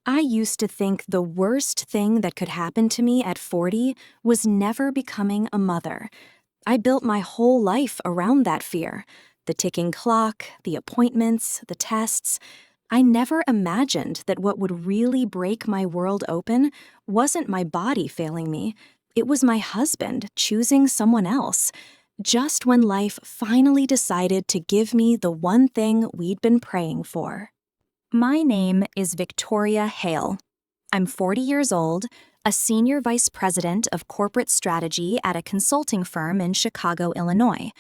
I used to think the worst thing that could happen to me at 40 was never becoming a mother. I built my whole life around that fear. The ticking clock, the appointments, the tests. I never imagined that what would really break my world open wasn't my body failing me. It was my husband choosing someone else, just when life finally decided to give me the one thing we'd been praying for. My name is Victoria Hale. I'm 40 years old, a senior vice president of corporate strategy at a consulting firm in Chicago, Illinois.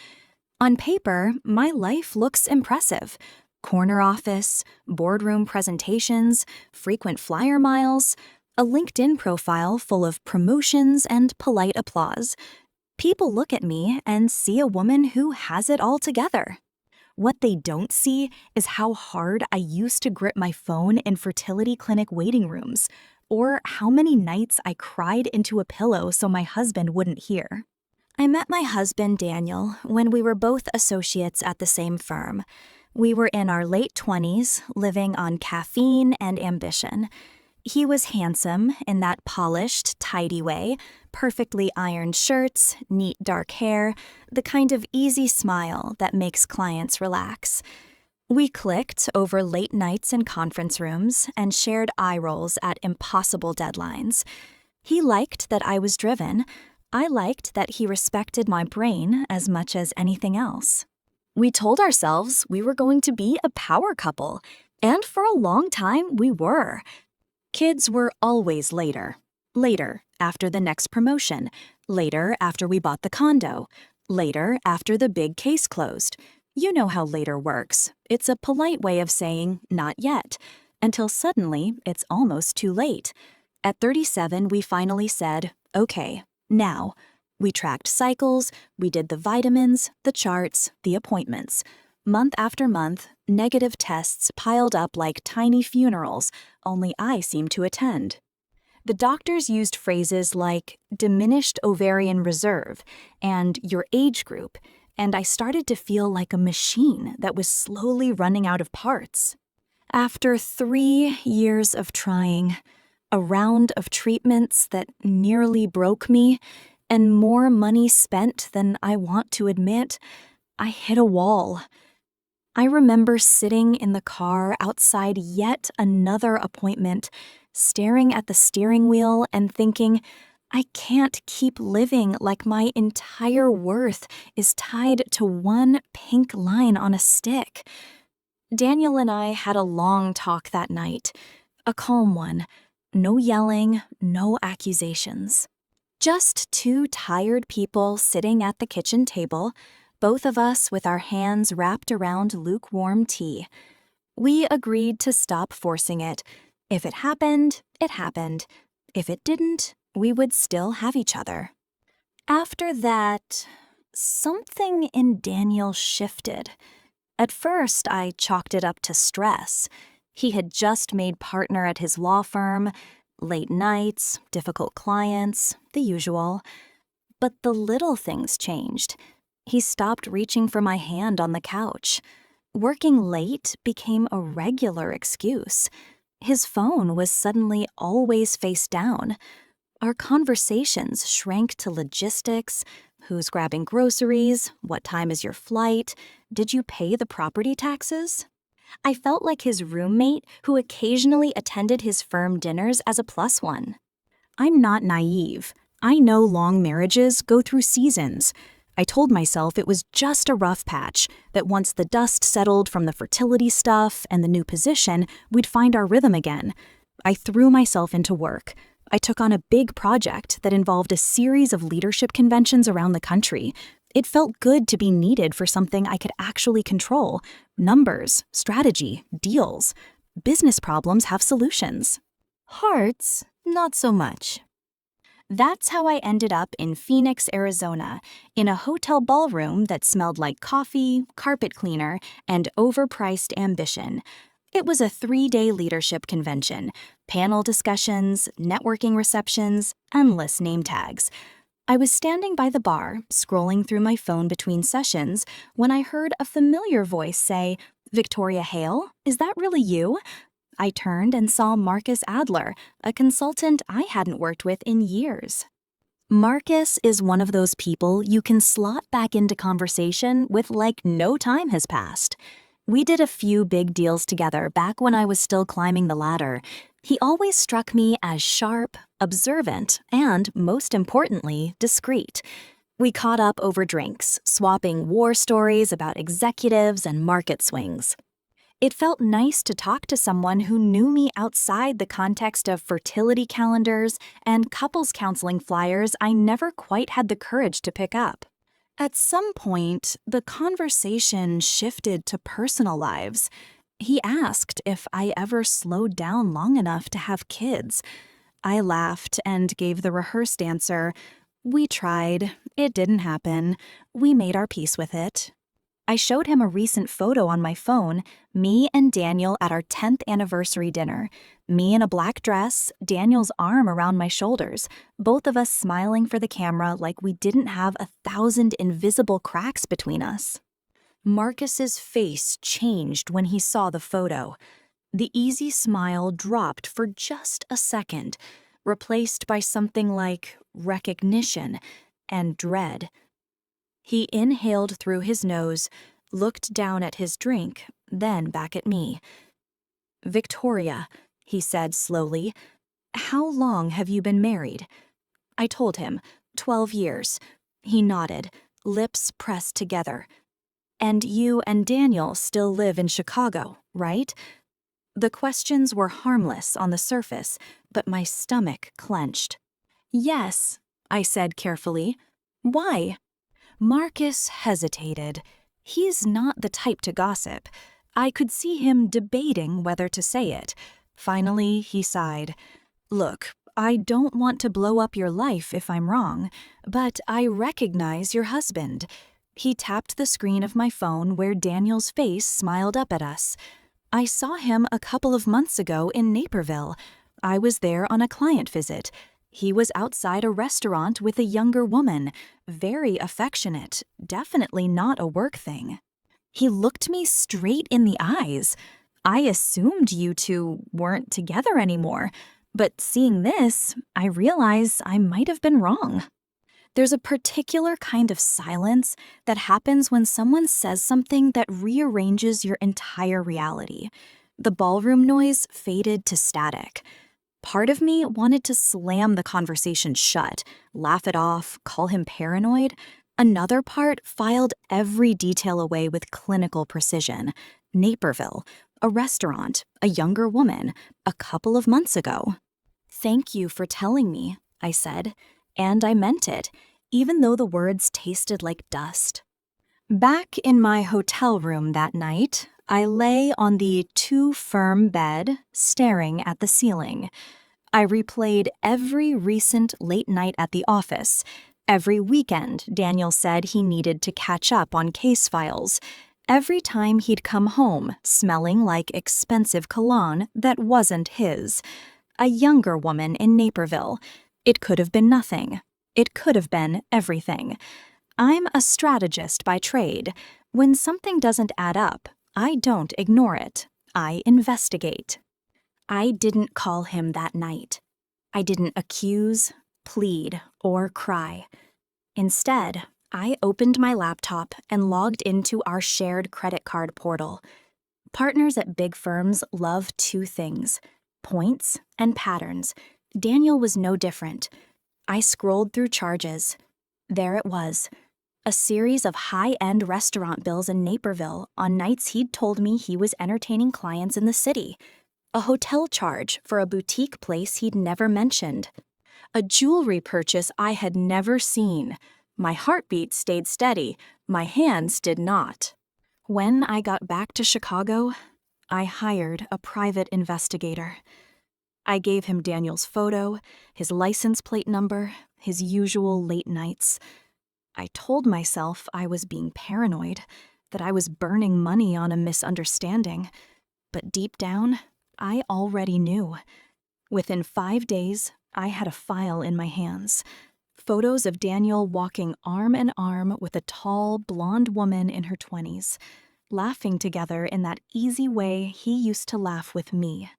On paper, my life looks impressive. Corner office, boardroom presentations, frequent flyer miles, a LinkedIn profile full of promotions and polite applause. People look at me and see a woman who has it all together. What they don't see is how hard I used to grip my phone in fertility clinic waiting rooms, or how many nights I cried into a pillow so my husband wouldn't hear. I met my husband, Daniel, when we were both associates at the same firm. We were in our late 20s, living on caffeine and ambition. He was handsome in that polished, tidy way, perfectly ironed shirts, neat dark hair, the kind of easy smile that makes clients relax. We clicked over late nights in conference rooms and shared eye rolls at impossible deadlines. He liked that I was driven. I liked that he respected my brain as much as anything else. We told ourselves we were going to be a power couple, and for a long time we were. Kids were always later. Later, after the next promotion. Later, after we bought the condo. Later, after the big case closed. You know how later works. It's a polite way of saying, not yet. Until suddenly, it's almost too late. At 37, we finally said, okay, now. We tracked cycles, we did the vitamins, the charts, the appointments. Month after month, negative tests piled up like tiny funerals, only I seemed to attend. The doctors used phrases like diminished ovarian reserve and your age group, and I started to feel like a machine that was slowly running out of parts. After 3 years of trying, a round of treatments that nearly broke me, and more money spent than I want to admit, I hit a wall. I remember sitting in the car outside yet another appointment, staring at the steering wheel and thinking, I can't keep living like my entire worth is tied to one pink line on a stick. Daniel and I had a long talk that night, a calm one. No yelling, no accusations. Just two tired people sitting at the kitchen table, both of us with our hands wrapped around lukewarm tea. We agreed to stop forcing it. If it happened, it happened. If it didn't, we would still have each other. After that, something in Daniel shifted. At first, I chalked it up to stress. He had just made partner at his law firm, late nights, difficult clients, the usual. But the little things changed. He stopped reaching for my hand on the couch. Working late became a regular excuse. His phone was suddenly always face down. Our conversations shrank to logistics. Who's grabbing groceries? What time is your flight? Did you pay the property taxes? I felt like his roommate who occasionally attended his firm dinners as a plus one. I'm not naive. I know long marriages go through seasons. I told myself it was just a rough patch, that once the dust settled from the fertility stuff and the new position, we'd find our rhythm again. I threw myself into work. I took on a big project that involved a series of leadership conventions around the country. It felt good to be needed for something I could actually control. Numbers, strategy, deals. Business problems have solutions. Hearts, not so much. That's how I ended up in Phoenix, Arizona, in a hotel ballroom that smelled like coffee, carpet cleaner, and overpriced ambition. It was a 3-day leadership convention, panel discussions, networking receptions, endless name tags. I was standing by the bar, scrolling through my phone between sessions, when I heard a familiar voice say, "Victoria Hale, is that really you?" I turned and saw Marcus Adler, a consultant I hadn't worked with in years. Marcus is one of those people you can slot back into conversation with like no time has passed. We did a few big deals together back when I was still climbing the ladder. He always struck me as sharp, observant, and, most importantly, discreet. We caught up over drinks, swapping war stories about executives and market swings. It felt nice to talk to someone who knew me outside the context of fertility calendars and couples counseling flyers I never quite had the courage to pick up. At some point, the conversation shifted to personal lives. He asked if I ever slowed down long enough to have kids. I laughed and gave the rehearsed answer, "We tried. It didn't happen. We made our peace with it." I showed him a recent photo on my phone, me and Daniel at our 10th anniversary dinner. Me in a black dress, Daniel's arm around my shoulders, both of us smiling for the camera like we didn't have 1,000 invisible cracks between us. Marcus's face changed when he saw the photo. The easy smile dropped for just a second, replaced by something like recognition and dread. He inhaled through his nose, looked down at his drink, then back at me. "Victoria," he said slowly, "how long have you been married?" I told him, 12 years. He nodded, lips pressed together. "And you and Daniel still live in Chicago, right?" The questions were harmless on the surface, but my stomach clenched. "Yes," I said carefully. "Why?" Marcus hesitated. He's not the type to gossip. I could see him debating whether to say it. Finally, he sighed. "Look, I don't want to blow up your life if I'm wrong, but I recognize your husband." He tapped the screen of my phone where Daniel's face smiled up at us. "I saw him a couple of months ago in Naperville. I was there on a client visit. He was outside a restaurant with a younger woman, very affectionate, definitely not a work thing." He looked me straight in the eyes. "I assumed you two weren't together anymore, but seeing this, I realize I might have been wrong." There's a particular kind of silence that happens when someone says something that rearranges your entire reality. The ballroom noise faded to static. Part of me wanted to slam the conversation shut, laugh it off, call him paranoid. Another part filed every detail away with clinical precision. Naperville, a restaurant, a younger woman, a couple of months ago. "Thank you for telling me," I said, and I meant it, even though the words tasted like dust. Back in my hotel room that night, I lay on the too-firm bed, staring at the ceiling. I replayed every recent late night at the office. Every weekend, Daniel said he needed to catch up on case files. Every time he'd come home, smelling like expensive cologne that wasn't his. A younger woman in Naperville. It could have been nothing. It could have been everything. I'm a strategist by trade. When something doesn't add up, I don't ignore it. I investigate. I didn't call him that night. I didn't accuse, plead, or cry. Instead, I opened my laptop and logged into our shared credit card portal. Partners at big firms love two things: points and patterns. Daniel was no different. I scrolled through charges. There it was. A series of high-end restaurant bills in Naperville on nights he'd told me he was entertaining clients in the city. A hotel charge for a boutique place he'd never mentioned. A jewelry purchase I had never seen. My heartbeat stayed steady. My hands did not. When I got back to Chicago, I hired a private investigator. I gave him Daniel's photo, his license plate number, his usual late nights. I told myself I was being paranoid, that I was burning money on a misunderstanding. But deep down, I already knew. Within 5 days, I had a file in my hands. Photos of Daniel walking arm in arm with a tall, blonde woman in her 20s, laughing together in that easy way he used to laugh with me.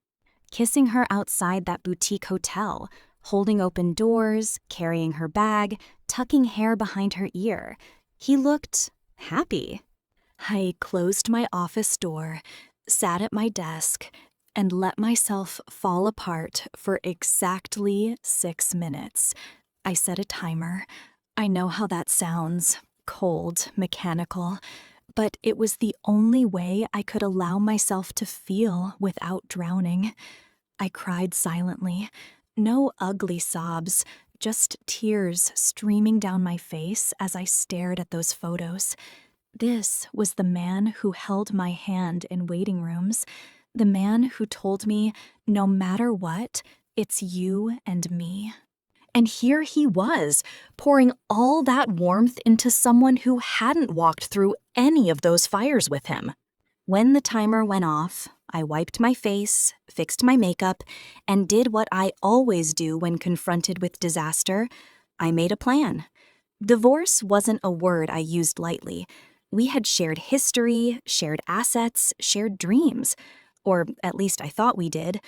kissing her outside that boutique hotel, holding open doors, carrying her bag, tucking hair behind her ear. He looked happy. I closed my office door, sat at my desk, and let myself fall apart for exactly 6 minutes. I set a timer. I know how that sounds, cold, mechanical, but it was the only way I could allow myself to feel without drowning. I cried silently. No ugly sobs, just tears streaming down my face as I stared at those photos. This was the man who held my hand in waiting rooms, the man who told me, no matter what, it's you and me. And here he was, pouring all that warmth into someone who hadn't walked through any of those fires with him. When the timer went off, I wiped my face, fixed my makeup, and did what I always do when confronted with disaster. I made a plan. Divorce wasn't a word I used lightly. We had shared history, shared assets, shared dreams. Or at least I thought we did.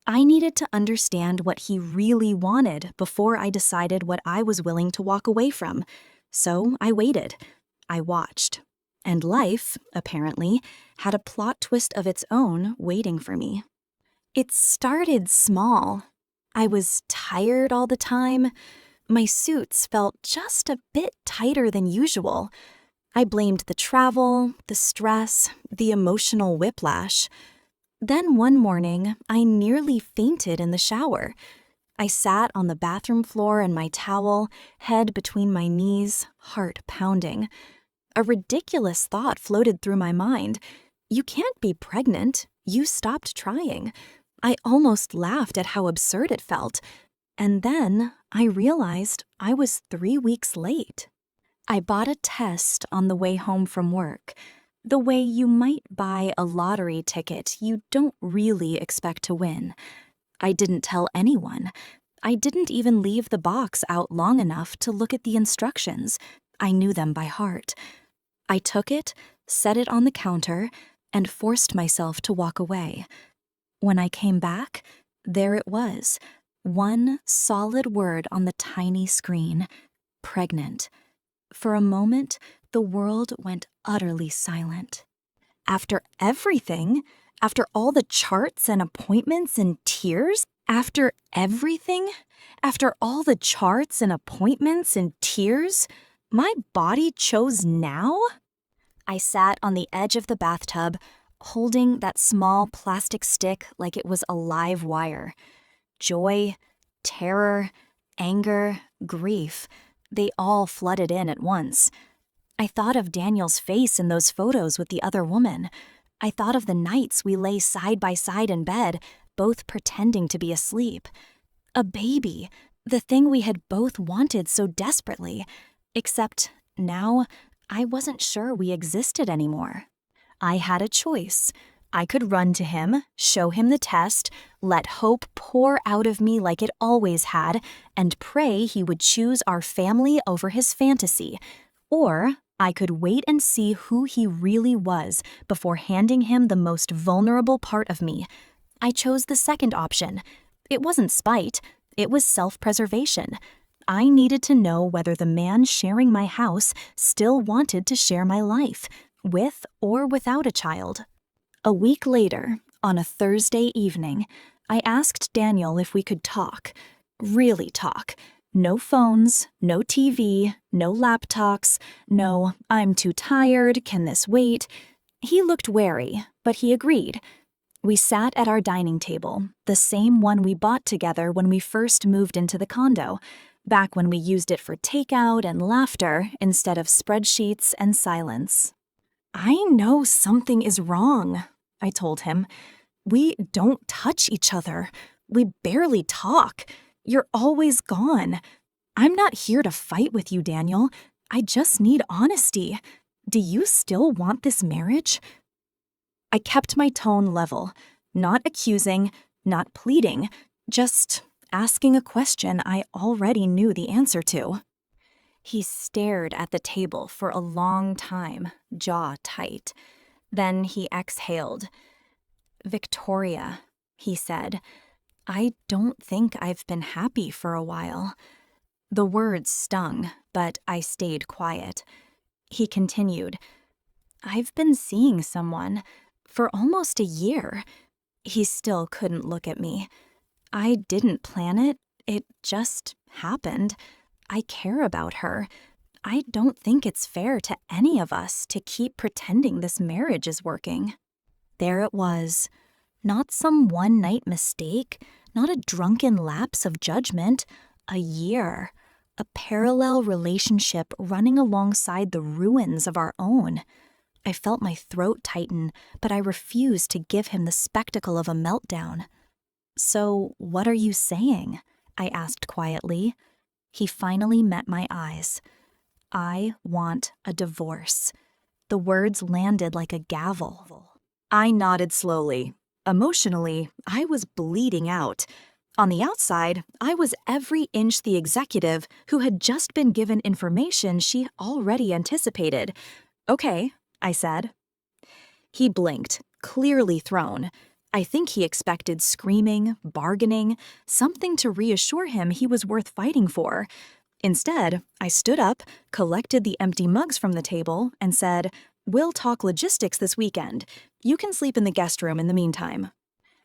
I needed to understand what he really wanted before I decided what I was willing to walk away from. So I waited. I watched. And life, apparently, had a plot twist of its own waiting for me. It started small. I was tired all the time. My suits felt just a bit tighter than usual. I blamed the travel, the stress, the emotional whiplash. Then one morning, I nearly fainted in the shower. I sat on the bathroom floor in my towel, head between my knees, heart pounding. A ridiculous thought floated through my mind. You can't be pregnant. You stopped trying. I almost laughed at how absurd it felt. And then I realized I was 3 weeks late. I bought a test on the way home from work, the way you might buy a lottery ticket you don't really expect to win. I didn't tell anyone. I didn't even leave the box out long enough to look at the instructions. I knew them by heart. I took it, set it on the counter, and forced myself to walk away. When I came back, there it was, one solid word on the tiny screen: pregnant. For a moment, the world went utterly silent. After everything, after all the charts and appointments and tears, after everything, after all the charts and appointments and tears, my body chose now? I sat on the edge of the bathtub, holding that small plastic stick like it was a live wire. Joy, terror, anger, grief, they all flooded in at once. I thought of Daniel's face in those photos with the other woman. I thought of the nights we lay side by side in bed, both pretending to be asleep. A baby, the thing we had both wanted so desperately. Except now, I wasn't sure we existed anymore. I had a choice. I could run to him, show him the test, let hope pour out of me like it always had, and pray he would choose our family over his fantasy. Or I could wait and see who he really was before handing him the most vulnerable part of me. I chose the second option. It wasn't spite. It was self-preservation. I needed to know whether the man sharing my house still wanted to share my life, with or without a child. A week later, on a Thursday evening, I asked Daniel if we could talk. Really talk. No phones, no TV, no laptops, no, I'm too tired, can this wait? He looked wary, but he agreed. We sat at our dining table, the same one we bought together when we first moved into the condo, back when we used it for takeout and laughter instead of spreadsheets and silence. I know something is wrong, I told him. We don't touch each other. We barely talk. You're always gone. I'm not here to fight with you, Daniel. I just need honesty. Do you still want this marriage? I kept my tone level, not accusing, not pleading, just asking a question I already knew the answer to. He stared at the table for a long time, jaw tight. Then he exhaled. Victoria, he said. I don't think I've been happy for a while. The words stung, but I stayed quiet. He continued, I've been seeing someone for almost a year. He still couldn't look at me. I didn't plan it. It just happened. I care about her. I don't think it's fair to any of us to keep pretending this marriage is working. There it was. Not some one-night mistake, not a drunken lapse of judgment. A year. A parallel relationship running alongside the ruins of our own. I felt my throat tighten, but I refused to give him the spectacle of a meltdown. So, what are you saying? I asked quietly. He finally met my eyes. I want a divorce. The words landed like a gavel. I nodded slowly. Emotionally, I was bleeding out. On the outside, I was every inch the executive who had just been given information she already anticipated. Okay, I said. He blinked, clearly thrown. I think he expected screaming, bargaining, something to reassure him he was worth fighting for. Instead, I stood up, collected the empty mugs from the table, and said, We'll talk logistics this weekend. You can sleep in the guest room in the meantime.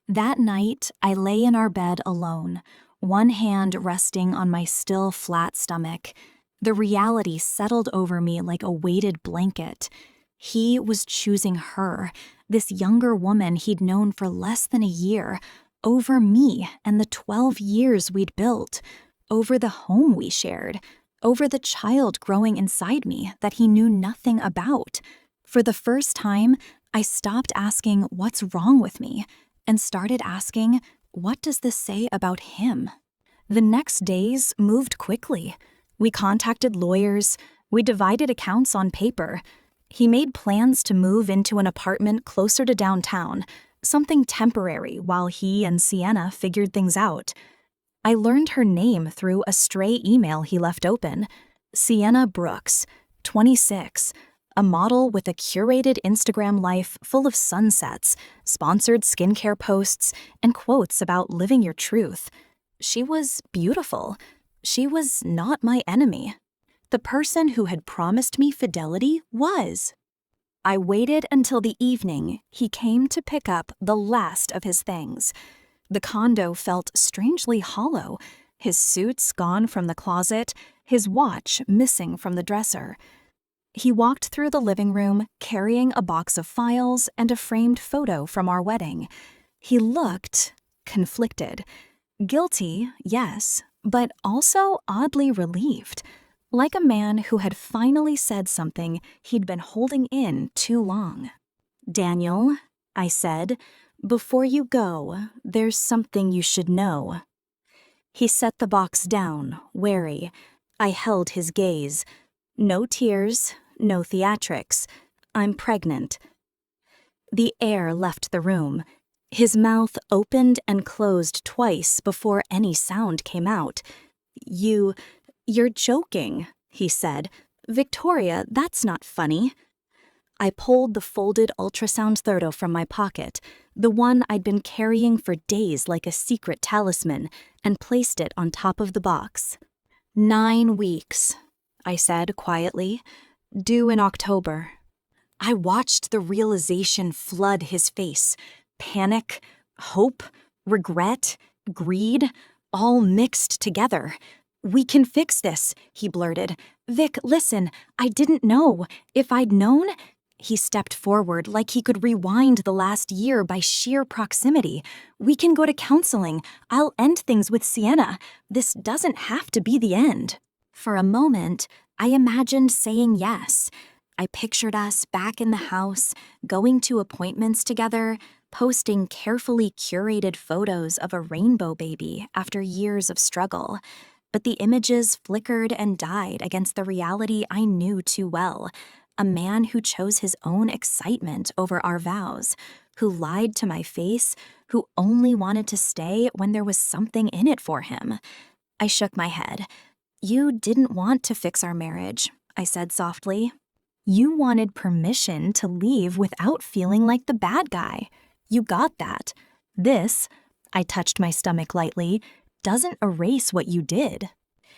That night, I lay in our bed alone, one hand resting on my still flat stomach. The reality settled over me like a weighted blanket. He was choosing her, this younger woman he'd known for less than a year, over me and the 12 years we'd built, over the home we shared, over the child growing inside me that he knew nothing about. For the first time, I stopped asking what's wrong with me and started asking, what does this say about him? The next days moved quickly. We contacted lawyers. We divided accounts on paper. He made plans to move into an apartment closer to downtown, something temporary while he and Sienna figured things out. I learned her name through a stray email he left open. Sienna Brooks, 26, a model with a curated Instagram life full of sunsets, sponsored skincare posts, and quotes about living your truth. She was beautiful. She was not my enemy. The person who had promised me fidelity was. I waited until the evening he came to pick up the last of his things. The condo felt strangely hollow, his suits gone from the closet, his watch missing from the dresser. He walked through the living room carrying a box of files and a framed photo from our wedding. He looked conflicted. Guilty, yes, but also oddly relieved. Like a man who had finally said something he'd been holding in too long. Daniel, I said, before you go, there's something you should know. He set the box down, wary. I held his gaze. No tears, no theatrics. I'm pregnant. The air left the room. His mouth opened and closed twice before any sound came out. You're joking, he said. Victoria, that's not funny. I pulled the folded ultrasound photo from my pocket, the one I'd been carrying for days like a secret talisman, and placed it on top of the box. 9 weeks, I said quietly, due in October. I watched the realization flood his face. Panic, hope, regret, greed, all mixed together. We can fix this, he blurted. Vic, listen, I didn't know. If I'd known... He stepped forward like he could rewind the last year by sheer proximity. We can go to counseling. I'll end things with Sienna. This doesn't have to be the end. For a moment, I imagined saying yes. I pictured us back in the house, going to appointments together, posting carefully curated photos of a rainbow baby after years of struggle. But the images flickered and died against the reality I knew too well. A man who chose his own excitement over our vows, who lied to my face, who only wanted to stay when there was something in it for him. I shook my head. You didn't want to fix our marriage, I said softly. You wanted permission to leave without feeling like the bad guy. You got that. This I touched my stomach lightly. Doesn't erase what you did.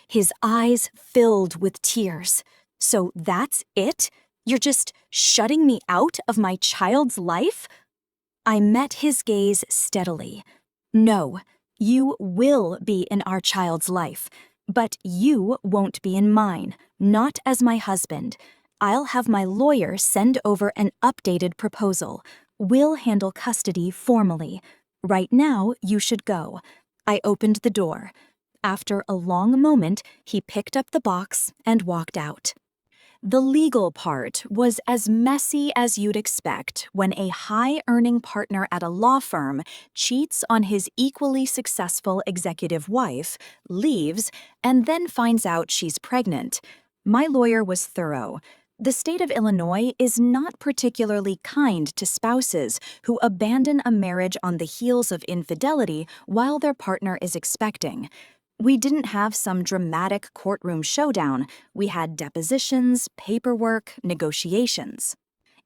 His eyes filled with tears. So that's it? You're just shutting me out of my child's life? I met his gaze steadily. No, you will be in our child's life, but you won't be in mine, not as my husband. I'll have my lawyer send over an updated proposal. We'll handle custody formally. Right now, you should go. I opened the door. After a long moment, he picked up the box and walked out. The legal part was as messy as you'd expect when a high-earning partner at a law firm cheats on his equally successful executive wife, leaves, and then finds out she's pregnant. My lawyer was thorough. The state of Illinois is not particularly kind to spouses who abandon a marriage on the heels of infidelity while their partner is expecting. We didn't have some dramatic courtroom showdown. We had depositions, paperwork, negotiations.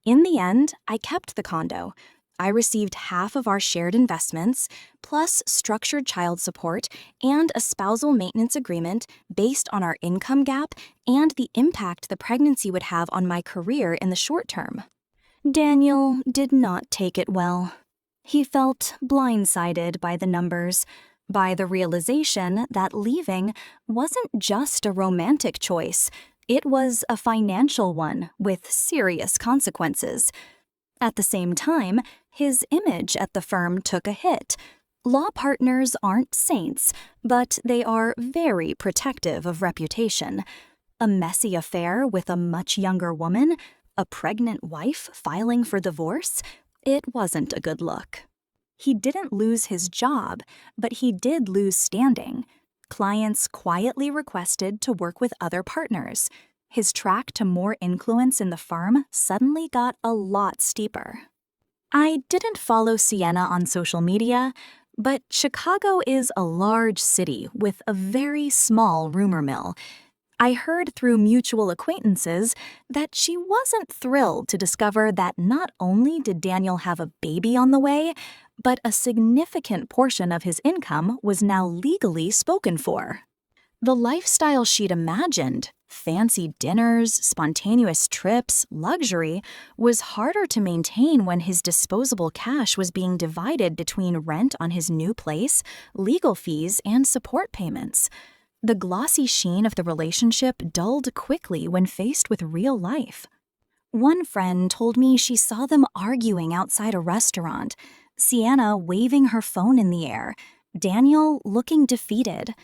In the end, I kept the condo. I received half of our shared investments, plus structured child support and a spousal maintenance agreement based on our income gap and the impact the pregnancy would have on my career in the short term. Daniel did not take it well. He felt blindsided by the numbers, by the realization that leaving wasn't just a romantic choice, it was a financial one with serious consequences. At the same time, his image at the firm took a hit. Law partners aren't saints, but they are very protective of reputation. A messy affair with a much younger woman, a pregnant wife filing for divorce, it wasn't a good look. He didn't lose his job, but he did lose standing. Clients quietly requested to work with other partners. His track to more influence in the firm suddenly got a lot steeper. I didn't follow Sienna on social media, but Chicago is a large city with a very small rumor mill. I heard through mutual acquaintances that she wasn't thrilled to discover that not only did Daniel have a baby on the way, but a significant portion of his income was now legally spoken for. The lifestyle she'd imagined, fancy dinners, spontaneous trips, luxury, was harder to maintain when his disposable cash was being divided between rent on his new place, legal fees, and support payments. The glossy sheen of the relationship dulled quickly when faced with real life. One friend told me she saw them arguing outside a restaurant, Sienna waving her phone in the air, Daniel looking defeated.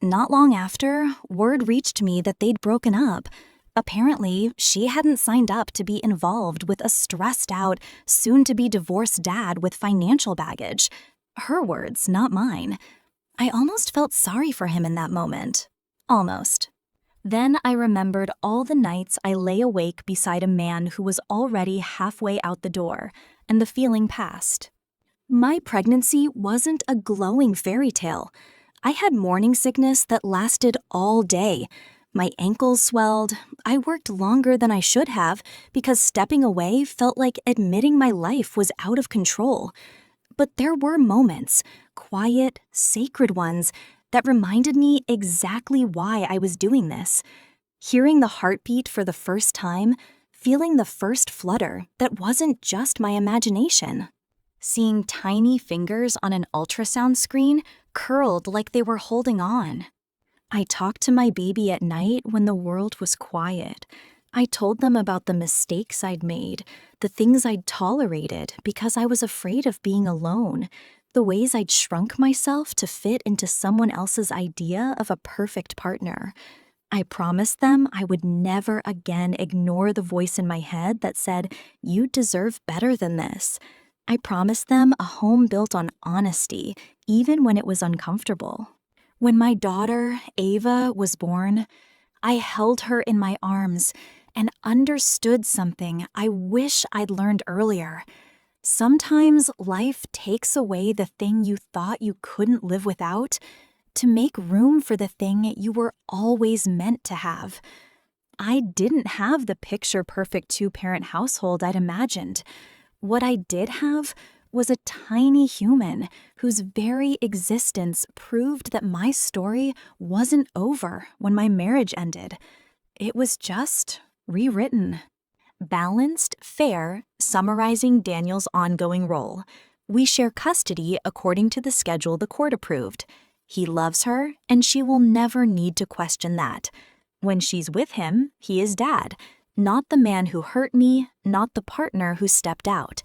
Not long after, word reached me that they'd broken up. Apparently, she hadn't signed up to be involved with a stressed-out, soon-to-be-divorced dad with financial baggage. Her words, not mine. I almost felt sorry for him in that moment. Almost. Then I remembered all the nights I lay awake beside a man who was already halfway out the door, and the feeling passed. My pregnancy wasn't a glowing fairy tale. I had morning sickness that lasted all day. My ankles swelled. I worked longer than I should have because stepping away felt like admitting my life was out of control. But there were moments, quiet, sacred ones, that reminded me exactly why I was doing this. Hearing the heartbeat for the first time, feeling the first flutter that wasn't just my imagination. Seeing tiny fingers on an ultrasound screen curled like they were holding on. I talked to my baby at night when the world was quiet. I told them about the mistakes I'd made, the things I'd tolerated because I was afraid of being alone, the ways I'd shrunk myself to fit into someone else's idea of a perfect partner. I promised them I would never again ignore the voice in my head that said, "You deserve better than this." I promised them a home built on honesty, even when it was uncomfortable. When my daughter, Ava, was born, I held her in my arms and understood something I wish I'd learned earlier. Sometimes life takes away the thing you thought you couldn't live without to make room for the thing you were always meant to have. I didn't have the picture-perfect two-parent household I'd imagined. What I did have was a tiny human whose very existence proved that my story wasn't over when my marriage ended. It was just rewritten. Balanced, fair, summarizing Daniel's ongoing role. We share custody according to the schedule the court approved. He loves her, and she will never need to question that. When she's with him, he is dad, not the man who hurt me, not the partner who stepped out.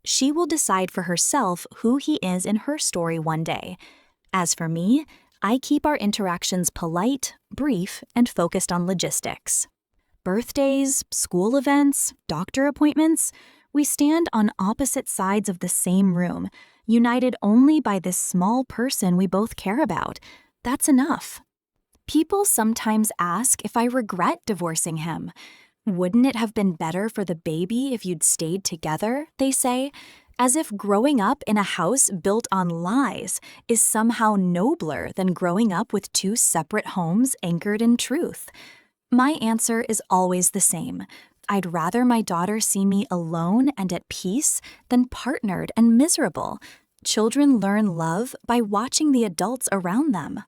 She will decide for herself who he is in her story one day. As for me, I keep our interactions polite, brief, and focused on logistics. Birthdays, school events, doctor appointments, we stand on opposite sides of the same room, united only by this small person we both care about. That's enough. People sometimes ask if I regret divorcing him. Wouldn't it have been better for the baby if you'd stayed together, they say, as if growing up in a house built on lies is somehow nobler than growing up with two separate homes anchored in truth. My answer is always the same. I'd rather my daughter see me alone and at peace than partnered and miserable. Children learn love by watching the adults around them.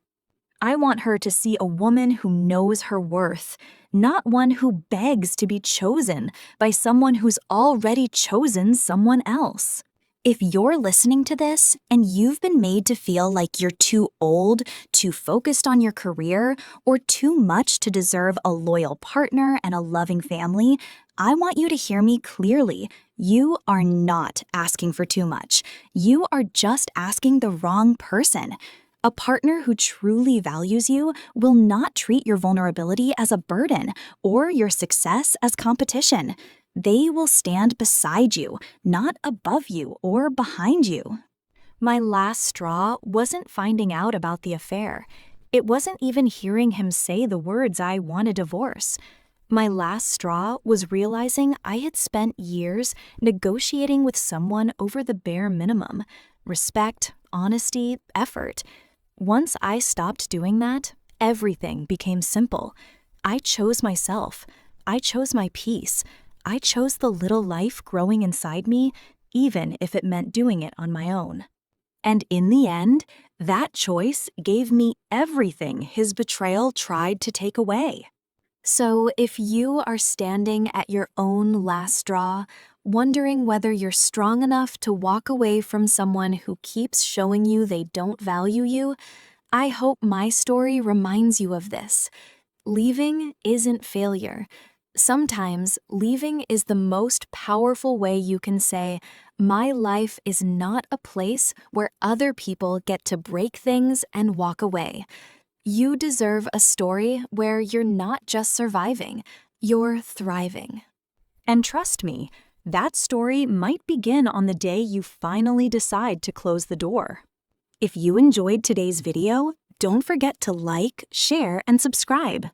I want her to see a woman who knows her worth, not one who begs to be chosen by someone who's already chosen someone else. If you're listening to this and you've been made to feel like you're too old, too focused on your career, or too much to deserve a loyal partner and a loving family, I want you to hear me clearly. You are not asking for too much. You are just asking the wrong person. A partner who truly values you will not treat your vulnerability as a burden or your success as competition. They will stand beside you, not above you or behind you. My last straw wasn't finding out about the affair. It wasn't even hearing him say the words I want a divorce. My last straw was realizing I had spent years negotiating with someone over the bare minimum: respect, honesty, effort. Once I stopped doing that, everything became simple. I chose myself. I chose my peace. I chose the little life growing inside me, even if it meant doing it on my own. And in the end, that choice gave me everything his betrayal tried to take away. So if you are standing at your own last straw, wondering whether you're strong enough to walk away from someone who keeps showing you they don't value you, I hope my story reminds you of this. Leaving isn't failure. Sometimes leaving is the most powerful way you can say, my life is not a place where other people get to break things and walk away. You deserve a story where you're not just surviving, you're thriving. And trust me, that story might begin on the day you finally decide to close the door. If you enjoyed today's video, don't forget to like, share, and subscribe.